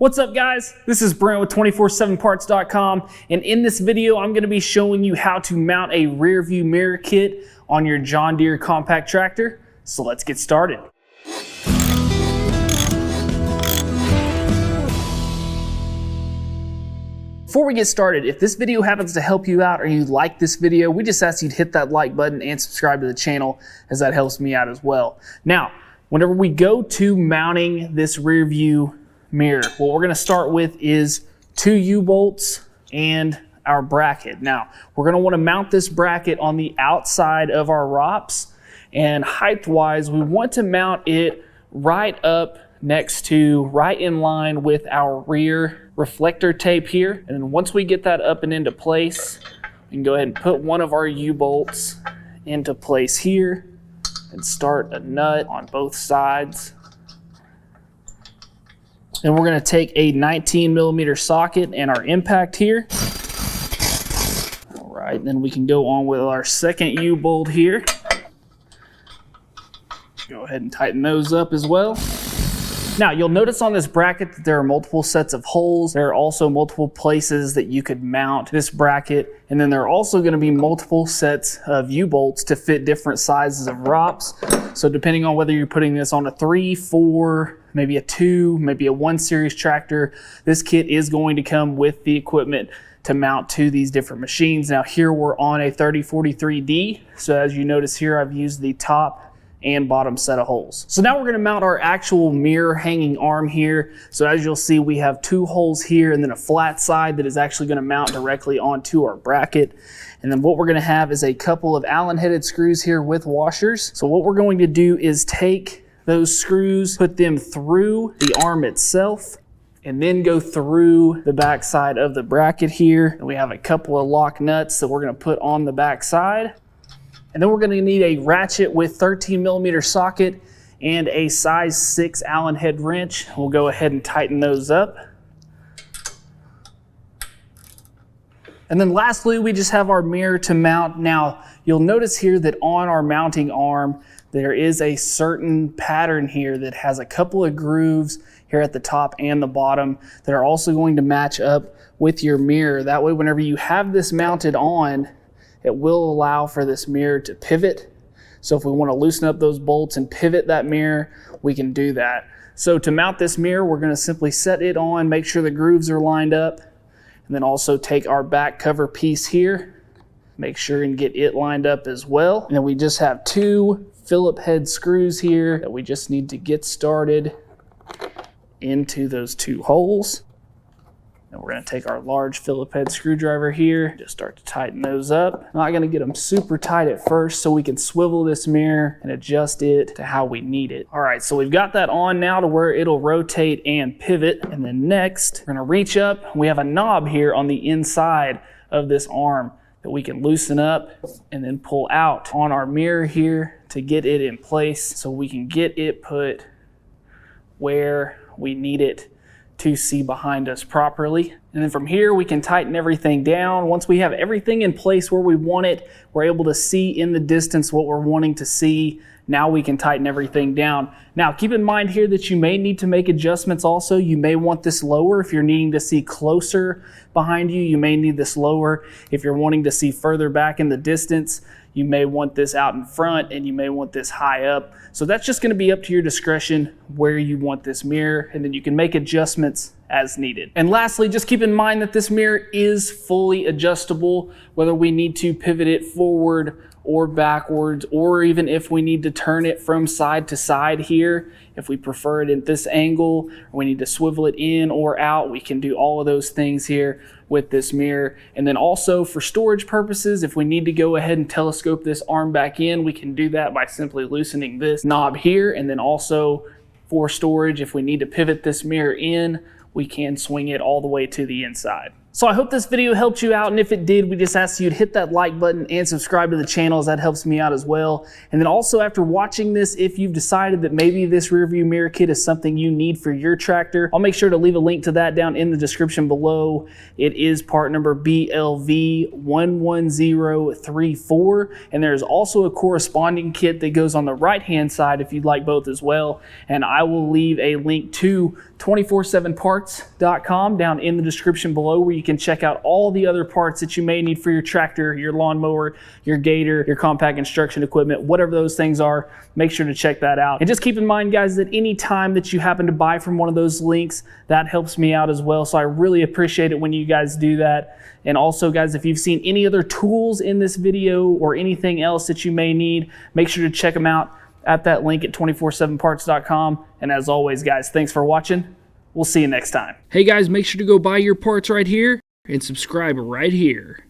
What's up guys? This is Brent with 247parts.com, and in this video I'm going to be showing you how to mount a rear view mirror kit on your John Deere compact tractor. So let's get started. Before we get started, if this video happens to help you out or you like this video, we just ask you to hit that like button and subscribe to the channel, as that helps me out as well. Now, whenever we go to mounting this rear view mirror, what we're going to start with is 2 U-bolts and our bracket. Now, we're going to want to mount this bracket on the outside of our ROPS, and height-wise, we want to mount it right up next to, right in line with our rear reflector tape here. And then once we get that up and into place, we can go ahead and put one of our U-bolts into place here and start a nut on both sides. Then we're going to take a 19mm socket and our impact here. All right, then we can go on with our second U-bolt here. Go ahead and tighten those up as well. Now, you'll notice on this bracket that there are multiple sets of holes. There are also multiple places that you could mount this bracket. And then there are also going to be multiple sets of U-bolts to fit different sizes of ROPS. So depending on whether you're putting this on a 3, 4, maybe a 2, maybe a 1 series tractor, this kit is going to come with the equipment to mount to these different machines. Now here we're on a 3043D. So as you notice here, I've used the top and bottom set of holes. So now we're going to mount our actual mirror hanging arm here. So as you'll see, we have 2 holes here and then a flat side that is actually going to mount directly onto our bracket. And then what we're going to have is a couple of Allen headed screws here with washers. So what we're going to do is take those screws, put them through the arm itself, and then go through the back side of the bracket here. And we have a couple of lock nuts that we're going to put on the back side. And then we're going to need a ratchet with 13mm socket and a size 6 Allen head wrench. We'll go ahead and tighten those up. And then lastly, we just have our mirror to mount. Now, you'll notice here that on our mounting arm, there is a certain pattern here that has a couple of grooves here at the top and the bottom that are also going to match up with your mirror. That way, whenever you have this mounted on, it will allow for this mirror to pivot. So if we want to loosen up those bolts and pivot that mirror, we can do that. So to mount this mirror, we're going to simply set it on, make sure the grooves are lined up, and then also take our back cover piece here, make sure and get it lined up as well. And then we just have 2 Phillip head screws here that we just need to get started into those 2 holes. And we're going to take our large Phillip head screwdriver here, just start to tighten those up. Not going to get them super tight at first, so we can swivel this mirror and adjust it to how we need it. All right, so we've got that on now to where it'll rotate and pivot. And then next, we're going to reach up. We have a knob here on the inside of this arm that we can loosen up and then pull out on our mirror here to get it in place so we can get it put where we need it to see behind us properly. And then from here we can tighten everything down. Once we have everything in place where we want it, we're able to see in the distance what we're wanting to see. Now we can tighten everything down. Now keep in mind here that you may need to make adjustments also. You may want this lower if you're needing to see closer behind you. You may need this lower if you're wanting to see further back in the distance. You may want this out in front, and you may want this high up. So that's just going to be up to your discretion where you want this mirror, and then you can make adjustments as needed. And lastly, just keep in mind that this mirror is fully adjustable, whether we need to pivot it forward or backwards, or even if we need to turn it from side to side here. If we prefer it at this angle, or we need to swivel it in or out, we can do all of those things here with this mirror. And then also for storage purposes, if we need to go ahead and telescope this arm back in, we can do that by simply loosening this knob here. And then also for storage, if we need to pivot this mirror in, we can swing it all the way to the inside. So I hope this video helped you out, and if it did, we just ask you to hit that like button and subscribe to the channel, as that helps me out as well. And then also, after watching this, if you've decided that maybe this rear view mirror kit is something you need for your tractor, I'll make sure to leave a link to that down in the description below. It is part number BLV11034, and there's also a corresponding kit that goes on the right-hand side if you'd like both as well. And I will leave a link to 247parts.com down in the description below, where you can check out all the other parts that you may need for your tractor, your lawnmower, your gator, your compact construction equipment, whatever those things are. Make sure to check that out. And just keep in mind, guys, that any time that you happen to buy from one of those links, that helps me out as well. So I really appreciate it when you guys do that. And also, guys, if you've seen any other tools in this video or anything else that you may need, make sure to check them out at that link at 247parts.com. And as always, guys, thanks for watching. We'll see you next time. Hey guys, make sure to go buy your parts right here and subscribe right here.